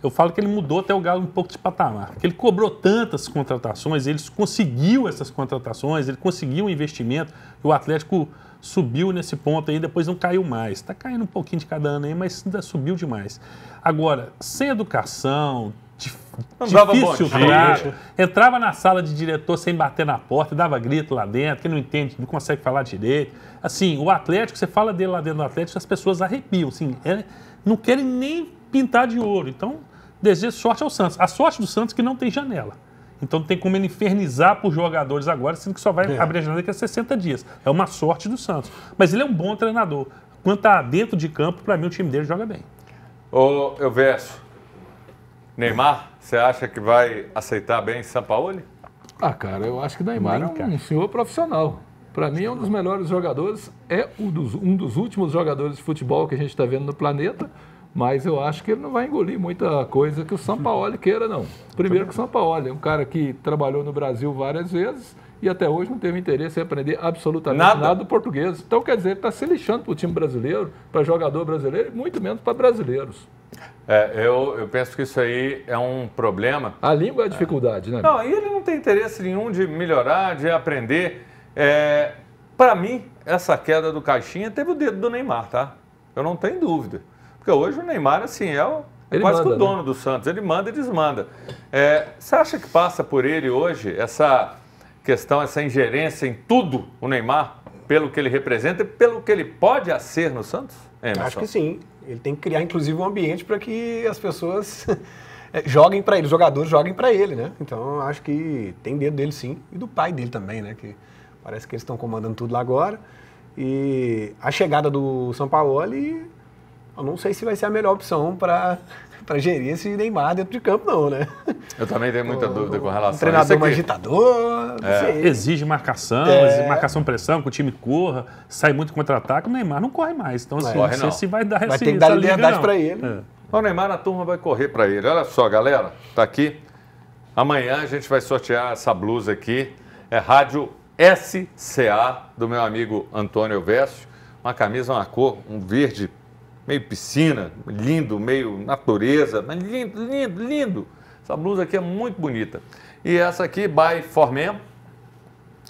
eu falo que ele mudou até o Galo um pouco de patamar. Porque ele cobrou tantas contratações, ele conseguiu essas contratações, ele conseguiu um investimento, e o Atlético subiu nesse ponto aí, depois não caiu mais. Está caindo um pouquinho de cada ano aí, mas ainda subiu demais. Agora, sem educação, difícil trato, entrava na sala de diretor sem bater na porta, dava grito lá dentro, que não entende, não consegue falar direito. Assim, o Atlético, você fala dele lá dentro do Atlético, as pessoas arrepiam, assim, não querem nem pintar de ouro. Então, desejo sorte ao Santos. A sorte do Santos é que não tem janela. Então não tem como ele infernizar por jogadores agora, sendo que só vai abrir a janela daqui a 60 dias. É uma sorte do Santos. Mas ele é um bom treinador. Quando está dentro de campo, para mim o time dele joga bem. Ô, Elvésio, Neymar, você acha que vai aceitar bem Sampaoli? Cara, eu acho que o Neymar é um senhor profissional. Para mim é um dos melhores jogadores, é um dos últimos jogadores de futebol que a gente está vendo no planeta. Mas eu acho que ele não vai engolir muita coisa que o Sampaoli queira, não. Primeiro que o Sampaoli é um cara que trabalhou no Brasil várias vezes e até hoje não teve interesse em aprender absolutamente nada do português. Então, quer dizer, ele está se lixando para o time brasileiro, para jogador brasileiro e muito menos para brasileiros. Eu penso que isso aí é um problema. A língua é a dificuldade, né? Não, e ele não tem interesse nenhum de melhorar, de aprender. Para mim, essa queda do Caixinha teve o dedo do Neymar, tá? Eu não tenho dúvida. Porque hoje o Neymar, assim, é quase que o dono do Santos. Ele manda e desmanda. Você acha que passa por ele hoje essa questão, essa ingerência em tudo, o Neymar, pelo que ele representa e pelo que ele pode ser no Santos? Acho que sim. Ele tem que criar, inclusive, um ambiente para que as pessoas joguem para ele, os jogadores joguem para ele, né? Então, acho que tem dedo dele, sim. E do pai dele também, né? Que parece que eles estão comandando tudo lá agora. E a chegada do Sampaoli Eu não sei se vai ser a melhor opção para gerir esse Neymar dentro de campo, não, né? Eu também tenho muita dúvida com relação a isso. Treinador mais agitador, não sei. Exige marcação, pressão, que o time corra, sai muito contra-ataque. O Neymar não corre mais. Então, assim, não sei se vai dar vai ter que dar liberdade para ele. O Neymar, a turma vai correr para ele. Olha só, galera, tá aqui. Amanhã a gente vai sortear essa blusa aqui. É Rádio SCA, do meu amigo Antônio Elvésio. Uma camisa, uma cor, um verde meio piscina, lindo, meio natureza, mas lindo, lindo, lindo. Essa blusa aqui é muito bonita. E essa aqui, by Formem,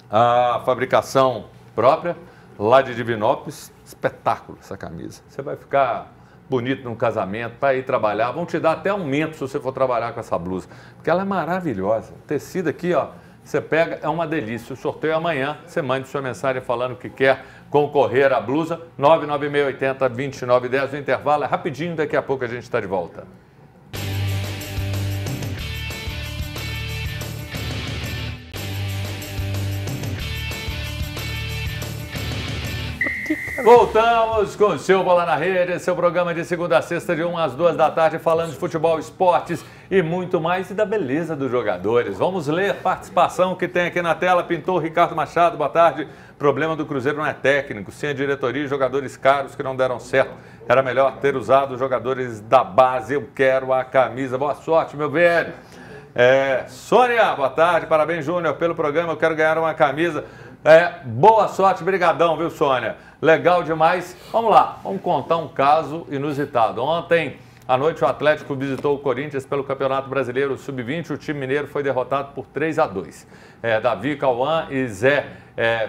a fabricação própria, lá de Divinópolis. Espetáculo essa camisa. Você vai ficar bonito num casamento, para ir trabalhar. Vão te dar até aumento se você for trabalhar com essa blusa, porque ela é maravilhosa. O tecido aqui, ó, você pega, é uma delícia. O sorteio é amanhã. Você mande sua mensagem falando que quer concorrer à blusa. 99680-2910. O intervalo é rapidinho, daqui a pouco a gente está de volta. Voltamos com o seu Bola na Rede, seu programa de segunda a sexta, de 1 às 2 da tarde, falando de futebol, esportes e muito mais, e da beleza dos jogadores. Vamos ler a participação que tem aqui na tela. Pintor Ricardo Machado, boa tarde. Problema do Cruzeiro não é técnico, sim a diretoria e jogadores caros que não deram certo. Era melhor ter usado os jogadores da base. Eu quero a camisa. Boa sorte, meu velho. Sônia, boa tarde. Parabéns, Júnior, pelo programa. Eu quero ganhar uma camisa. Boa sorte, brigadão, viu, Sônia? Legal demais. Vamos lá, vamos contar um caso inusitado. Ontem à noite o Atlético visitou o Corinthians pelo Campeonato Brasileiro Sub-20. O time mineiro foi derrotado por 3-2. Davi, Cauã e Zé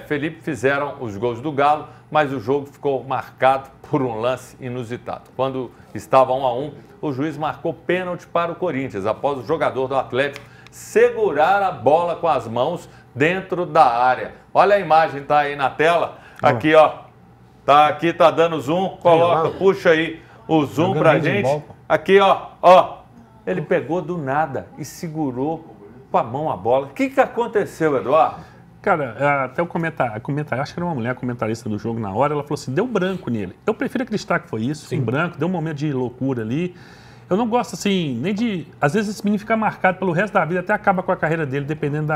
Felipe fizeram os gols do Galo, mas o jogo ficou marcado por um lance inusitado. Quando estava 1-1, o juiz marcou pênalti para o Corinthians, após o jogador do Atlético segurar a bola com as mãos dentro da área. Olha a imagem, tá aí na tela. Aqui, ó. Tá aqui, tá dando zoom. Coloca, puxa aí o zoom pra gente. Aqui, ó. Ele pegou do nada e segurou com a mão a bola. O que aconteceu, Eduardo? Cara, até o comentário, acho que era uma mulher comentarista do jogo na hora, ela falou assim, deu branco nele. Eu prefiro acreditar que foi isso, sim, branco, deu um momento de loucura ali. Eu não gosto, assim, nem de... Às vezes esse menino fica marcado pelo resto da vida, até acaba com a carreira dele, dependendo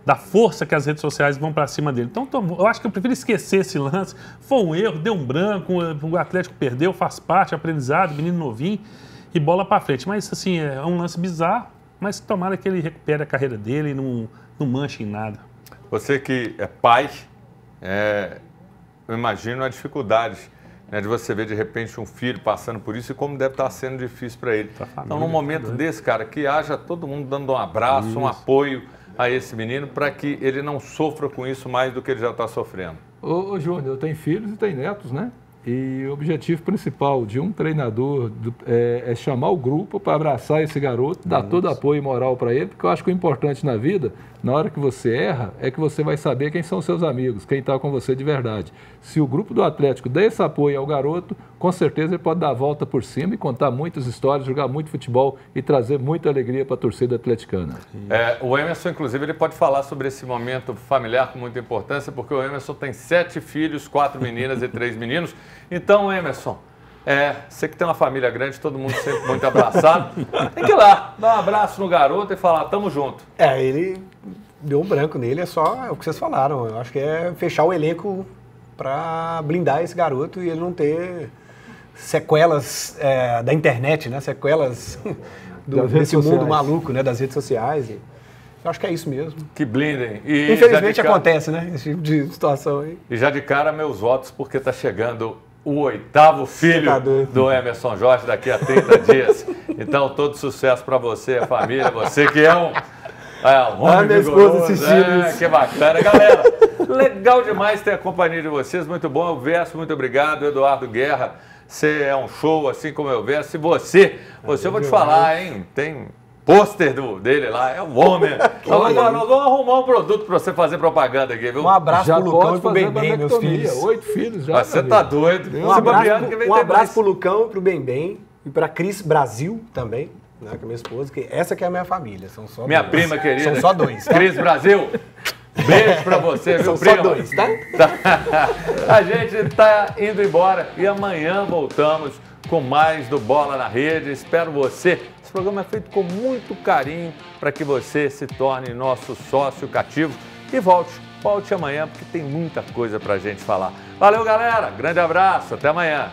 da força que as redes sociais vão para cima dele. Então, eu acho que eu prefiro esquecer esse lance. Foi um erro, deu um branco, o Atlético perdeu, faz parte, aprendizado, menino novinho, e bola para frente. Mas, assim, é um lance bizarro, mas tomara que ele recupere a carreira dele e não manche em nada. Você que é pai, eu imagino a dificuldade, né, de você ver de repente um filho passando por isso e como deve estar sendo difícil para ele. Então, num momento desse, cara, que haja todo mundo dando um abraço, um apoio a esse menino para que ele não sofra com isso mais do que ele já está sofrendo. Ô Júnior, eu tenho filhos e tenho netos, né? E o objetivo principal de um treinador é chamar o grupo para abraçar esse garoto, dar todo apoio moral para ele, porque eu acho que o importante na vida, na hora que você erra, é que você vai saber quem são seus amigos, quem está com você de verdade. Se o grupo do Atlético der esse apoio ao garoto, com certeza ele pode dar a volta por cima e contar muitas histórias, jogar muito futebol e trazer muita alegria para a torcida atleticana. O Emerson, inclusive, ele pode falar sobre esse momento familiar com muita importância, porque o Emerson tem 7 filhos, 4 meninas e 3 meninos. Então, Emerson, você que tem uma família grande, todo mundo sempre muito abraçado, tem que ir lá, dar um abraço no garoto e falar, tamo junto. Ele deu um branco nele, é o que vocês falaram. Eu acho que é fechar o elenco para blindar esse garoto e ele não ter sequelas da internet, né? Sequelas desse mundo maluco, né? Das redes sociais. Eu acho que é isso mesmo. Que blindem. Infelizmente acontece, né? Esse tipo de situação aí. E já de cara, meus votos, porque está chegando o 8º filho do Emerson Jorge daqui a 30 dias. Então, todo sucesso para você, a família, você que é um homem minha esposa assistindo isso. Que bacana. Galera, legal demais ter a companhia de vocês, muito bom. Eu verso, muito obrigado. Eduardo Guerra, você é um show, assim como eu verso. E você eu vou te falar, hein, tem pôster dele lá, é um homem. Nós vamos arrumar um produto para você fazer propaganda aqui, viu? Um abraço pro Lucão e pro Bem-Bem, meus filhos. 8 filhos já. Você tá doido. Um abraço pro Lucão e pro Bem-Bem e pra Cris Brasil também, né, que é minha esposa, que essa que é a minha família, são só minha prima querida. São só 2, tá? Cris Brasil, beijo pra você, viu, são prima? Só 2, tá? A gente tá indo embora e amanhã voltamos com mais do Bola na Rede. Espero você. Esse programa é feito com muito carinho para que você se torne nosso sócio cativo e volte amanhã, porque tem muita coisa para a gente falar. Valeu, galera. Grande abraço. Até amanhã.